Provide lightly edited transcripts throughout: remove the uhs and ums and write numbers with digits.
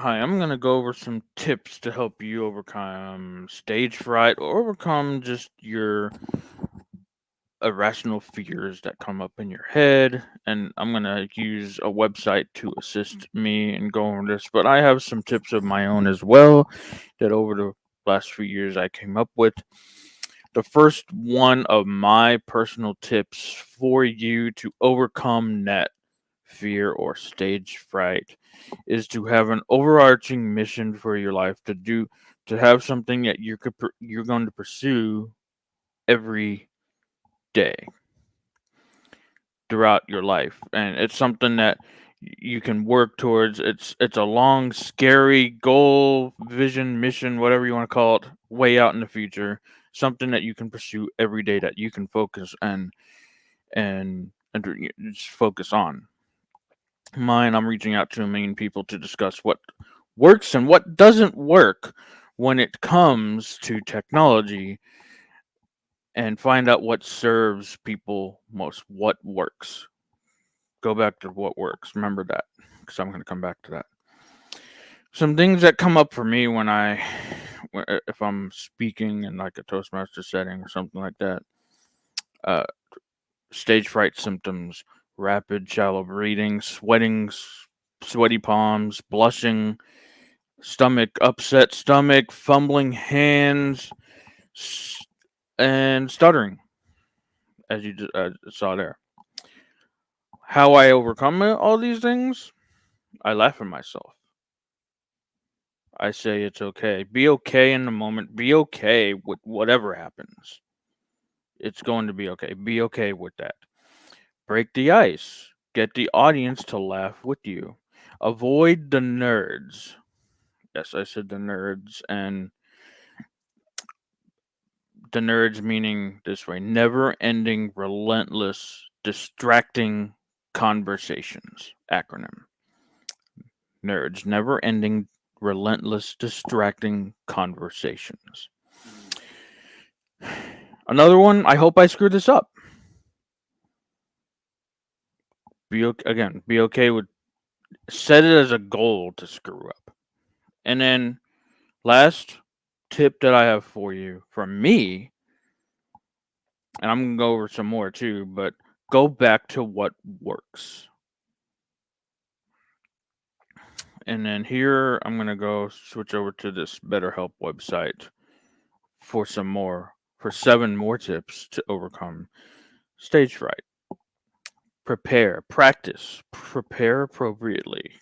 Hi, I'm going to go over some tips to help you overcome stage fright or overcome just your irrational fears that come up in your head. And I'm going to use a website to assist me in going over this, but I have some tips of my own as well that over the last few years I came up with. The first one of my personal tips for you to overcome that fear or stage fright is to have an overarching mission for your life to have something that you're going to pursue every day throughout your life, and it's something that you can work towards. It's a long scary goal, vision, mission, whatever you want to call it, way out in the future, something that you can pursue every day that you can focus and just focus on. Mine, I'm reaching out to a million people to discuss what works and what doesn't work when it comes to technology and find out what serves people most, what works. Go back to what works. Remember that because I'm going to come back to that. Some things that come up for me if I'm speaking in like a Toastmaster setting or something like that. Uh, Stage fright symptoms, rapid, shallow breathing, sweaty palms, blushing, upset stomach, fumbling hands, s- and stuttering, as you saw there. How I overcome all these things? I laugh at myself. I say it's okay. Be okay in the moment. Be okay with whatever happens. It's going to be okay. Be okay with that. Break the ice. Get the audience to laugh with you. Avoid the nerds. Yes, I said the nerds. And the nerds meaning this way: never ending, relentless, distracting conversations. Acronym. Nerds. Never ending, relentless, distracting conversations. Another one, I hope I screwed this up. Be okay with set it as a goal to screw up. And then last tip that I have for you from me, and I'm gonna go over some more too, but go back to what works. And then here I'm gonna go switch over to this BetterHelp website for 7 more tips to overcome stage fright. Prepare, practice, prepare appropriately.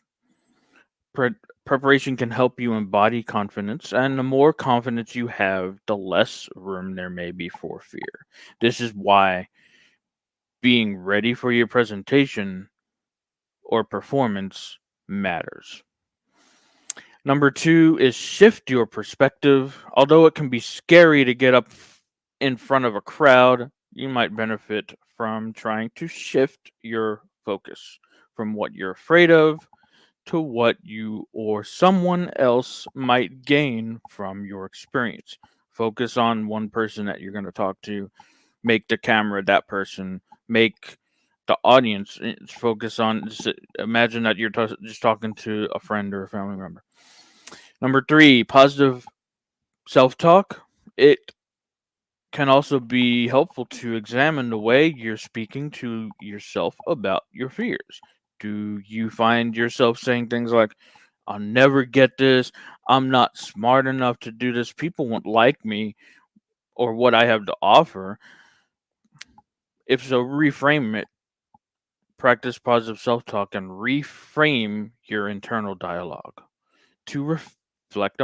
Pre- Preparation can help you embody confidence, and the more confidence you have, the less room there may be for fear. This is why being ready for your presentation or performance matters. Number two is shift your perspective. Although it can be scary to get up in front of a crowd, you might benefit from trying to shift your focus from what you're afraid of to what you or someone else might gain from your experience. Focus on one person that you're going to talk to, make the camera that person, make the audience focus on. Imagine that you're just talking to a friend or a family member. Number three, positive self talk. It can also be helpful to examine the way you're speaking to yourself about your fears. Do you find yourself saying things like, I'll never get this, I'm not smart enough to do this, people won't like me or what I have to offer? If so, reframe it. Practice positive self talk and reframe your internal dialogue. To reflect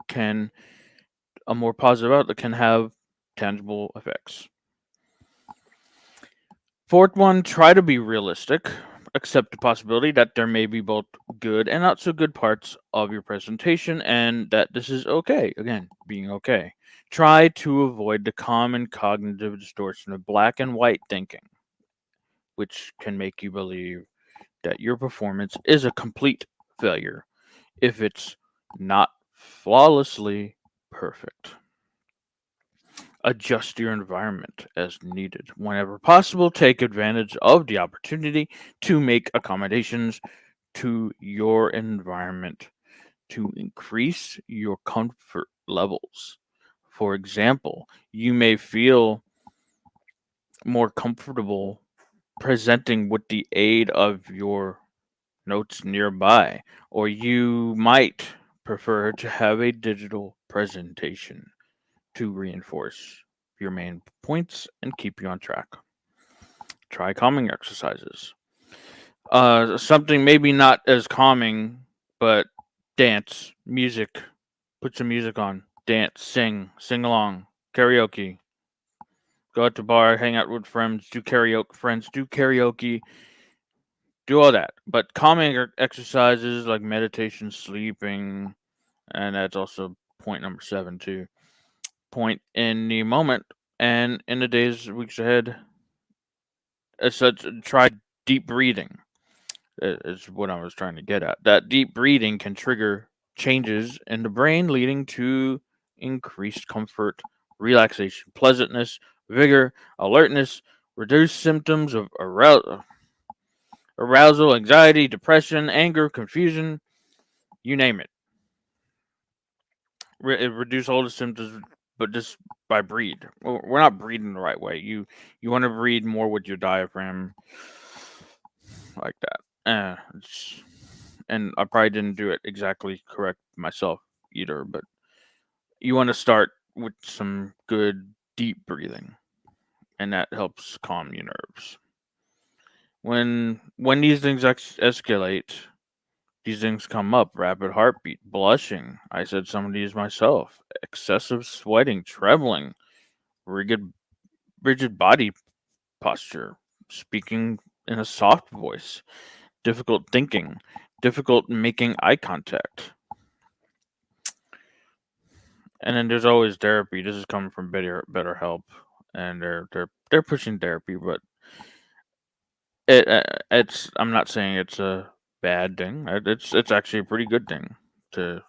can a more positive outlook can have tangible effects. Fourth one, try to be realistic. Accept the possibility that there may be both good and not so good parts of your presentation and that this is okay. Again, being okay. Try to avoid the common cognitive distortion of black and white thinking, which can make you believe that your performance is a complete failure if it's not flawlessly perfect. Adjust your environment as needed. Whenever possible, take advantage of the opportunity to make accommodations to your environment to increase your comfort levels. For example, you may feel more comfortable presenting with the aid of your notes nearby, or you might prefer to have a digital presentation to reinforce your main points and keep you on track. Try calming exercises. Something maybe not as calming, but dance, music. Put some music on. Dance, sing along, karaoke. Go out to bar, hang out with friends, do karaoke. Friends do karaoke, do all that. But calming exercises like meditation, sleeping, and that's also point number 7 too. Point in the moment and in the days, weeks ahead. As such, try deep breathing. Is what I was trying to get at. That deep breathing can trigger changes in the brain, leading to increased comfort, relaxation, pleasantness, vigor, alertness, reduced symptoms of arousal, anxiety, depression, anger, confusion, you name it. It reduce all the symptoms, but just by breathe. We're not breathing the right way. You want to breathe more with your diaphragm, like that. And I probably didn't do it exactly correct myself either, but you want to start with some good deep breathing, and that helps calm your nerves. When these things escalate, these things come up: rapid heartbeat, blushing. I said some of these myself. Excessive sweating, trembling, rigid rigid body posture, speaking in a soft voice, difficult thinking, difficult making eye contact. And then there's always therapy. This is coming from Better Help, and they're pushing therapy, but it's I'm not saying it's a bad thing. It's actually a pretty good thing to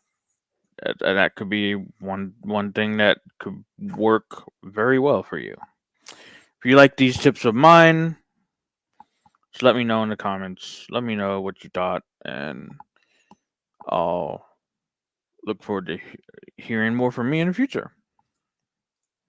and that could be one thing that could work very well for you. If you like these tips of mine, just let me know in the comments. Let me know what you thought, and I'll look forward to hearing more from me in the future.